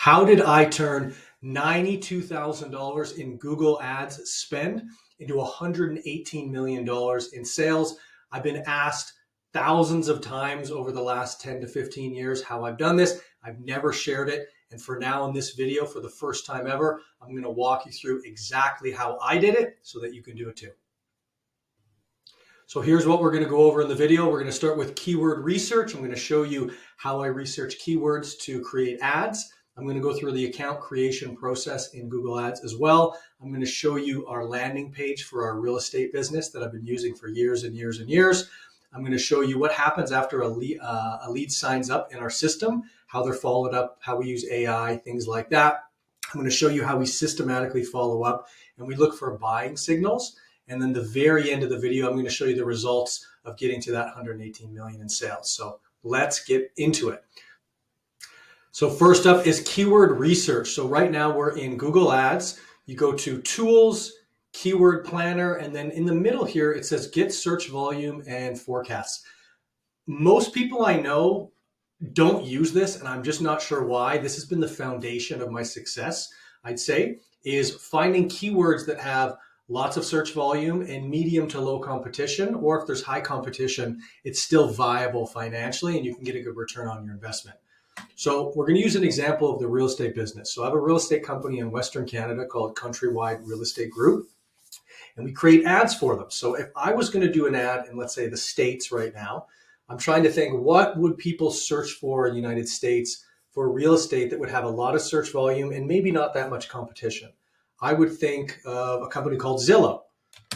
How did I turn $92,000 in Google Ads spend into $118 million in sales? I've been asked thousands of times over the last 10 to 15 years how I've done this. I've never shared it. And for now in this video, for the first time ever, I'm going to walk you through exactly how I did it so that you can do it too. So here's what we're going to go over in the video. We're going to start with keyword research. I'm going to show you how I research keywords to create ads. I'm going to go through the account creation process in Google Ads as well. I'm going to show you our landing page for our real estate business that I've been using for years and years and years. I'm going to show you what happens after a lead signs up in our system, how they're followed up, how we use AI, things like that. I'm going to show you how we systematically follow up and we look for buying signals. And then the very end of the video, I'm going to show you the results of getting to that 118 million in sales. So let's get into it. So first up is keyword research. So right now we're in Google Ads. You go to Tools, Keyword Planner, and then in the middle here, it says Get Search Volume and Forecasts. Most people I know don't use this, and I'm just not sure why. This has been the foundation of my success, I'd say, is finding keywords that have lots of search volume and medium to low competition, or if there's high competition, it's still viable financially and you can get a good return on your investment. So we're going to use an example of the real estate business. So I have a real estate company in Western Canada called Countrywide Real Estate Group, and we create ads for them. So if I was going to do an ad in, let's say, the States right now, I'm trying to think, what would people search for in the United States for real estate that would have a lot of search volume and maybe not that much competition? I would think of a company called Zillow.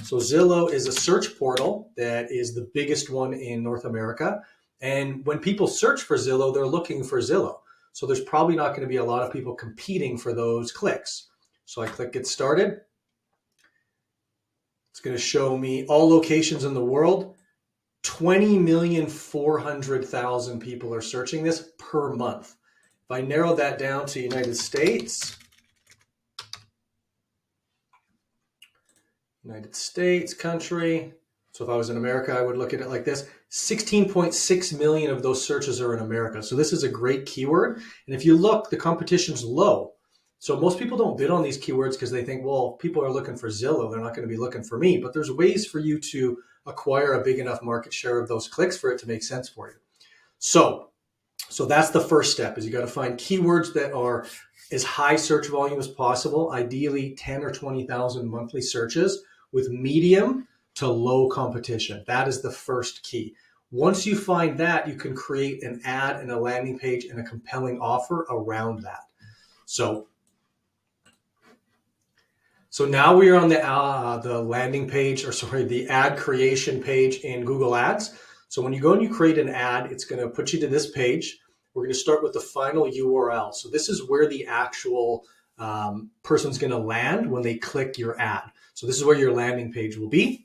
So Zillow is a search portal that is the biggest one in North America. And when people search for Zillow, they're looking for Zillow. So there's probably not going to be a lot of people competing for those clicks. So I click Get Started. It's going to show me all locations in the world. 20,400,000 people are searching this per month. If I narrow that down to United States country. So if I was in America, I would look at it like this. 16.6 million of those searches are in America. So this is a great keyword. And if you look, the competition's low. So most people don't bid on these keywords because they think, well, people are looking for Zillow. They're not going to be looking for me. But there's ways for you to acquire a big enough market share of those clicks for it to make sense for you. So that's the first step, is you got to find keywords that are as high search volume as possible, ideally 10 or 20,000 monthly searches with medium to low competition. That is the first key. Once you find that, you can create an ad and a landing page and a compelling offer around that. So now we are on the landing page, the ad creation page in Google Ads. So when you go and you create an ad, it's going to put you to this page. We're going to start with the final URL. So this is where the actual person's going to land when they click your ad. So this is where your landing page will be.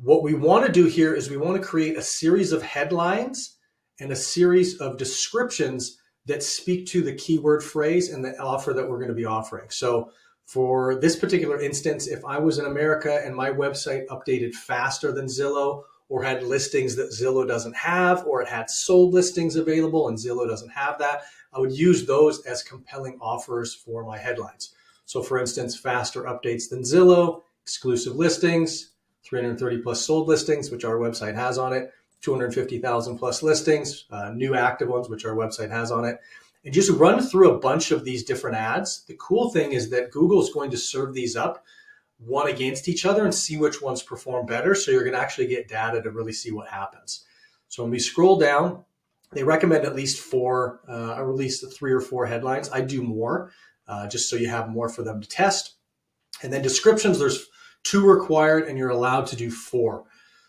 What we want to do here is we want to create a series of headlines and a series of descriptions that speak to the keyword phrase and the offer that we're going to be offering. So for this particular instance, if I was in America and my website updated faster than Zillow, or had listings that Zillow doesn't have, or it had sold listings available and Zillow doesn't have that, I would use those as compelling offers for my headlines. So for instance, faster updates than Zillow, exclusive listings, 330 plus sold listings, which our website has on it, 250,000 plus listings, new active ones, which our website has on it. And just run through a bunch of these different ads. The cool thing is that Google is going to serve these up one against each other and see which ones perform better. So you're going to actually get data to really see what happens. So when we scroll down, they recommend at least four, or at least 3 or 4 headlines. I do more, just so you have more for them to test. And then descriptions, there's 2 required and you're allowed to do 4.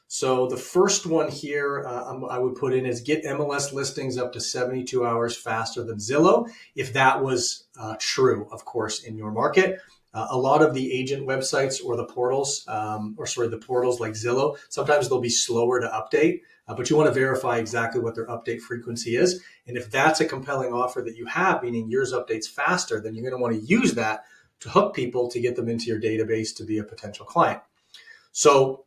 So the first one here I would put in is get MLS listings up to 72 hours faster than Zillow, if that was true, of course, in your market. A lot of the agent websites or the portals, the portals like Zillow, sometimes they'll be slower to update, but you want to verify exactly what their update frequency is. And if that's a compelling offer that you have, meaning yours updates faster, then you're going to want to use that to hook people to get them into your database to be a potential client. So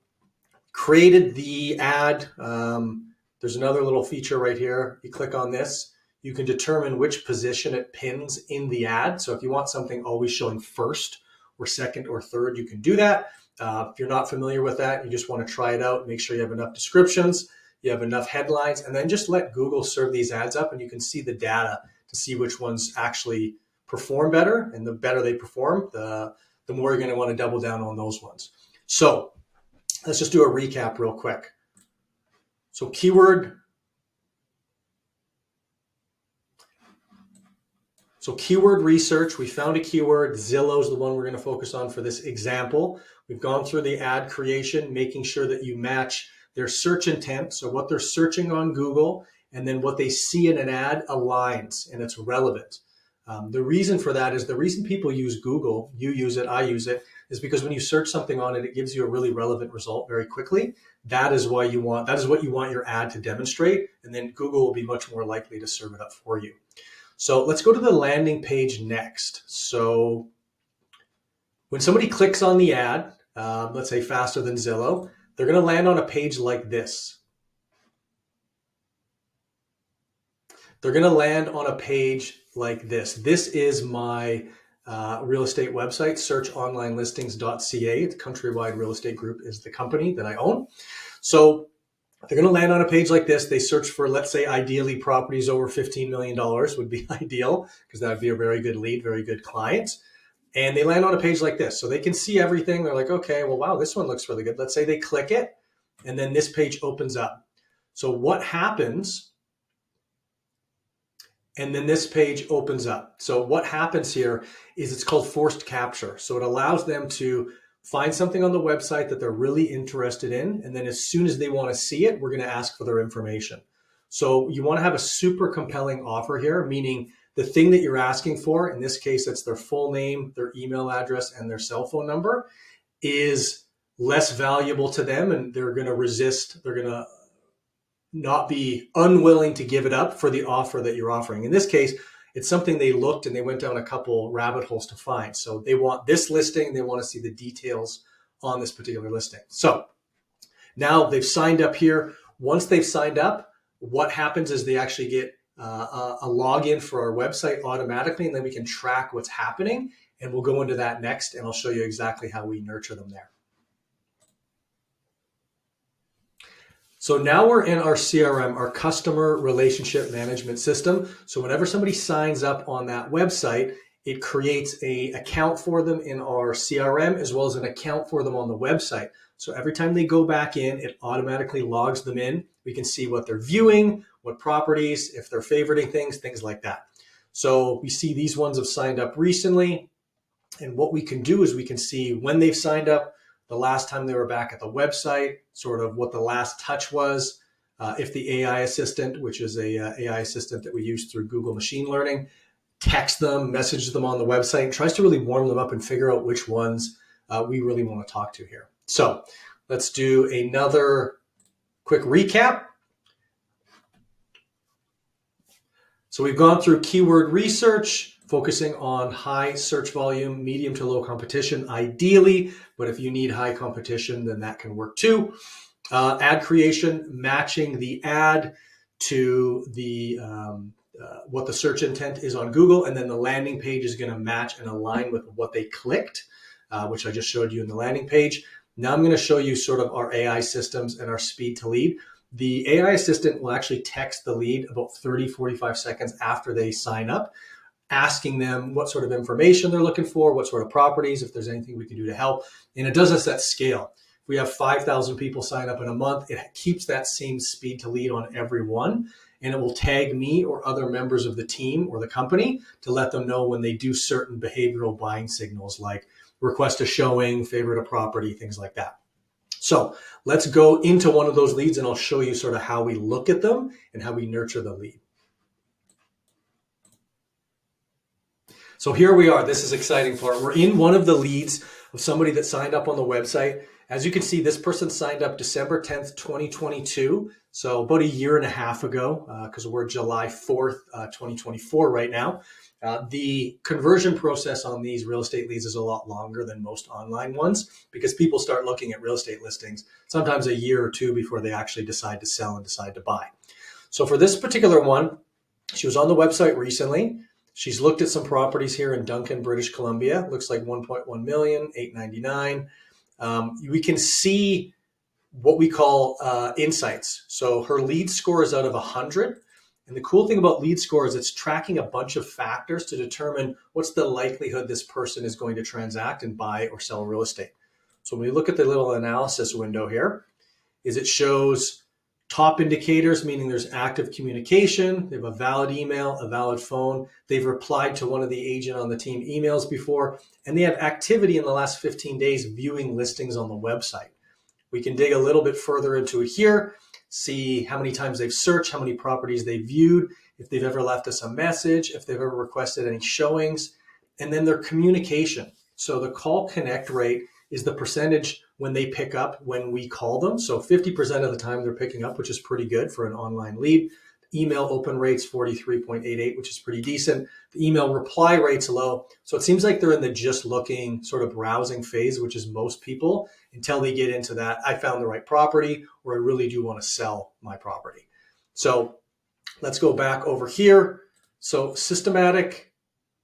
created the ad. There's another little feature right here. You click on this. you can determine which position it pins in the ad. So if you want something always showing first or second or third, you can do that. If you're not familiar with that, you just want to try it out, make sure you have enough descriptions, you have enough headlines, and then just let Google serve these ads up, and you can see the data to see which ones actually perform better. And the better they perform, the more you're going to want to double down on those ones. So let's just do a recap real quick. So keyword research, we found a keyword. Zillow is the one we're going to focus on for this example. We've gone through the ad creation, making sure that you match their search intent, so what they're searching on Google, and then what they see in an ad aligns and it's relevant. The reason for that is the reason people use Google, you use it, I use it, is because when you search something on it, it gives you a really relevant result very quickly. That is what you want your ad to demonstrate, and then Google will be much more likely to serve it up for you. So let's go to the landing page next. So when somebody clicks on the ad, let's say faster than Zillow, they're going to land on a page like this. They're going to land on a page like this. This is my real estate website, searchonlinelistings.ca. It's Countrywide Real Estate Group is the company that I own. So they're going to land on a page like this. They search for, let's say, ideally properties over $15 million would be ideal, because that would be a very good lead, very good client. And they land on a page like this. So they can see everything. They're like, okay, well, wow, this one looks really good. Let's say they click it, and then this page opens up. So what happens? And then this page opens up. So what happens here is it's called forced capture. So it allows them to find something on the website that they're really interested in. And then as soon as they want to see it, we're going to ask for their information. So you want to have a super compelling offer here, meaning the thing that you're asking for, in this case, it's their full name, their email address, and their cell phone number, is less valuable to them. And they're going to resist. They're going to not be unwilling to give it up for the offer that you're offering. In this case, it's something they looked and they went down a couple rabbit holes to find. So they want this listing. They want to see the details on this particular listing. So now they've signed up here. Once they've signed up, what happens is they actually get a login for our website automatically, and then we can track what's happening. And we'll go into that next, and I'll show you exactly how we nurture them there. So now we're in our CRM, our customer relationship management system. So whenever somebody signs up on that website, it creates an account for them in our CRM, as well as an account for them on the website. So every time they go back in, it automatically logs them in. We can see what they're viewing, what properties, if they're favoriting things like that. So we see these ones have signed up recently. And what we can do is we can see when they've signed up, the last time they were back at the website, sort of what the last touch was. If the AI assistant, which is a AI assistant that we use through Google machine learning, texts them, messages them on the website, and tries to really warm them up and figure out which ones we really want to talk to here. So let's do another quick recap. So we've gone through keyword research, focusing on high search volume, medium to low competition, ideally, but if you need high competition, then that can work too. Ad creation, matching the ad to the what the search intent is on Google, and then the landing page is going to match and align with what they clicked, which I just showed you in the landing page. Now I'm going to show you sort of our AI systems and our speed to lead. The AI assistant will actually text the lead about 30, 45 seconds after they sign up, asking them what sort of information they're looking for, what sort of properties, if there's anything we can do to help. And it does this at scale. If we have 5,000 people sign up in a month, it keeps that same speed to lead on every one. And it will tag me or other members of the team or the company to let them know when they do certain behavioral buying signals, like request a showing, favorite a property, things like that. So let's go into one of those leads, and I'll show you sort of how we look at them and how we nurture the lead. So here we are. This is exciting part. We're in one of the leads of somebody that signed up on the website. As you can see, this person signed up December 10th, 2022. So about a year and a half ago, because we're July 4th, 2024 right now. The conversion process on these real estate leads is a lot longer than most online ones, because people start looking at real estate listings sometimes a year or two before they actually decide to sell and decide to buy. So for this particular one, She was on the website recently. She's looked at some properties here in Duncan, British Columbia. Looks like 1.1 million, 899. We can see what we call insights. So her lead score is out of 100. And the cool thing about lead score is it's tracking a bunch of factors to determine what's the likelihood this person is going to transact and buy or sell real estate. So when we look at the little analysis window here, is it shows top indicators, meaning there's active communication, they have a valid email, a valid phone, they've replied to one of the agent on the team emails before, and they have activity in the last 15 days viewing listings on the website. We can dig a little bit further into it here, see how many times they've searched, how many properties they've viewed, if they've ever left us a message, if they've ever requested any showings, and then their communication. So the call connect rate is the percentage when they pick up when we call them. So 50% of the time they're picking up, which is pretty good for an online lead. Email open rates 43.88, which is pretty decent. The email reply rate's low. So it seems like they're in the just looking sort of browsing phase, which is most people, until they get into that, I found the right property, or I really do want to sell my property. So let's go back over here. So systematic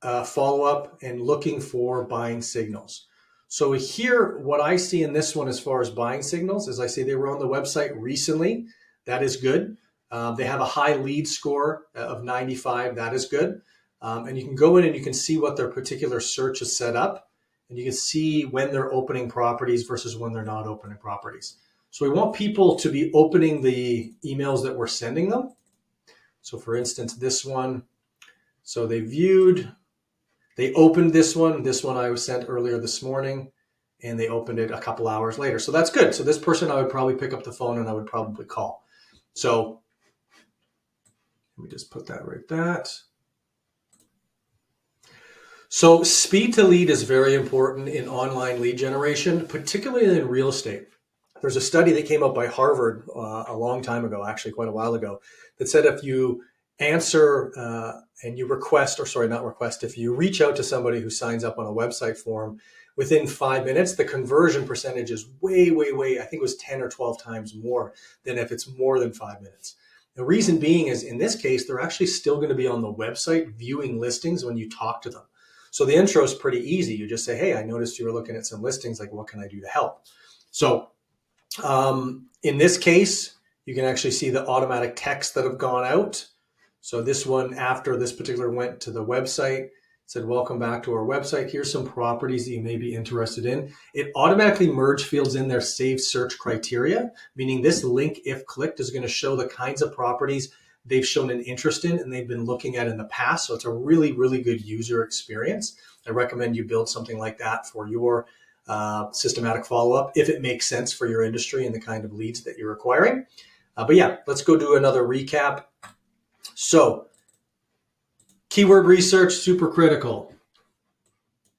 follow-up and looking for buying signals. So here, what I see in this one as far as buying signals is I see they were on the website recently. That is good. They have a high lead score of 95. That is good. And you can go in and you can see what their particular search is set up. And you can see when they're opening properties versus when they're not opening properties. So we want people to be opening the emails that we're sending them. So for instance, this one, so they viewed, they opened this one I was sent earlier this morning, and they opened it a couple hours later. So that's good. So this person, I would probably pick up the phone and I would probably call. So let me just put that right there. So speed to lead is very important in online lead generation, particularly in real estate. There's a study that came out by Harvard a long time ago, actually quite a while ago, that said if you answer and you request, or sorry, not request, if you reach out to somebody who signs up on a website form within 5 minutes, the conversion percentage is way, I think it was 10 or 12 times more than if it's more than 5 minutes. The reason being is in this case, they're actually still going to be on the website viewing listings when you talk to them. So the intro is pretty easy. You just say, hey, I noticed you were looking at some listings. Like, what can I do to help? So in this case, you can actually see the automatic texts that have gone out. So this one, after this particular went to the website, said, welcome back to our website. Here's some properties that you may be interested in. It automatically merge fields in their saved search criteria, meaning this link, if clicked, is going to show the kinds of properties they've shown an interest in and they've been looking at in the past. So it's a really good user experience. I recommend you build something like that for your systematic follow-up if it makes sense for your industry and the kind of leads that you're acquiring. But yeah, let's go do another recap. So keyword research, super critical.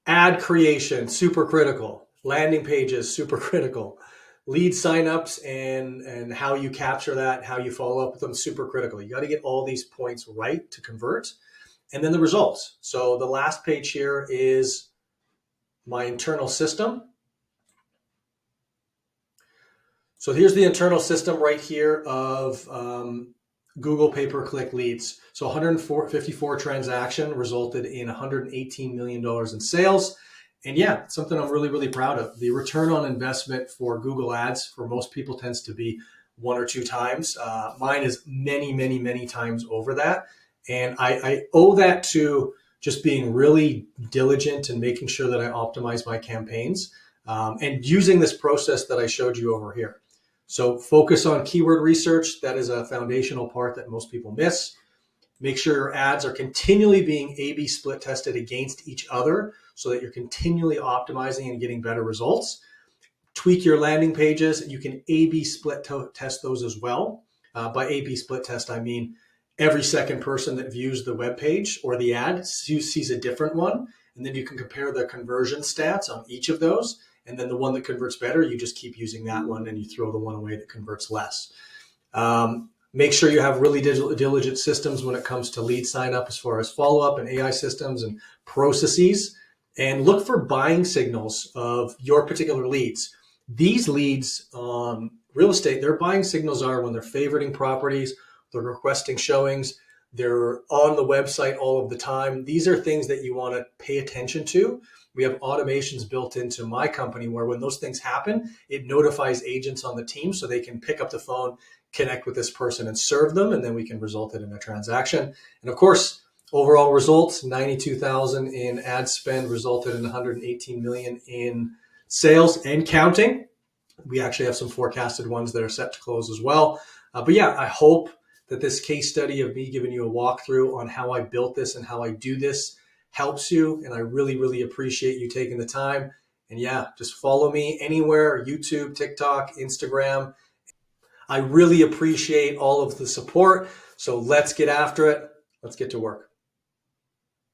Ad creation, super critical. Landing pages, super critical. Lead signups and how you capture that, how you follow up with them, super critical. You got to get all these points right to convert. And then the results. So the last page here is my internal system. So here's the internal system right here of Google pay-per-click leads. So 154 transaction resulted in $118 million in sales. And yeah, something I'm really proud of. The return on investment for Google Ads for most people tends to be 1 or 2 times. Mine is many times over that. And I owe that to just being really diligent and making sure that I optimize my campaigns and using this process that I showed you over here. So focus on keyword research. That is a foundational part that most people miss. Make sure your ads are continually being A/B split tested against each other so that you're continually optimizing and getting better results. Tweak your landing pages. You can A/B split test those as well. By A/B split test, I mean every second person that views the web page or the ad sees a different one. And then you can compare the conversion stats on each of those. And then the one that converts better, you just keep using that one and you throw the one away that converts less. Make sure you have really diligent systems when it comes to lead sign up as far as follow-up and AI systems and processes. And look for buying signals of your particular leads. These leads on real estate, their buying signals are when they're favoriting properties, they're requesting showings, They're on the website all of the time. These are things that you want to pay attention to. We have automations built into my company where when those things happen, it notifies agents on the team so they can pick up the phone, connect with this person and serve them, and then we can result it in a transaction. And of course, overall results, 92,000 in ad spend resulted in 118 million in sales and counting. We actually have some forecasted ones that are set to close as well. But yeah, I hope that this case study of me giving you a walkthrough on how I built this and how I do this helps you. And I really, really appreciate you taking the time. And yeah, just follow me anywhere, YouTube, TikTok, Instagram. I really appreciate all of the support. So let's get after it. Let's get to work.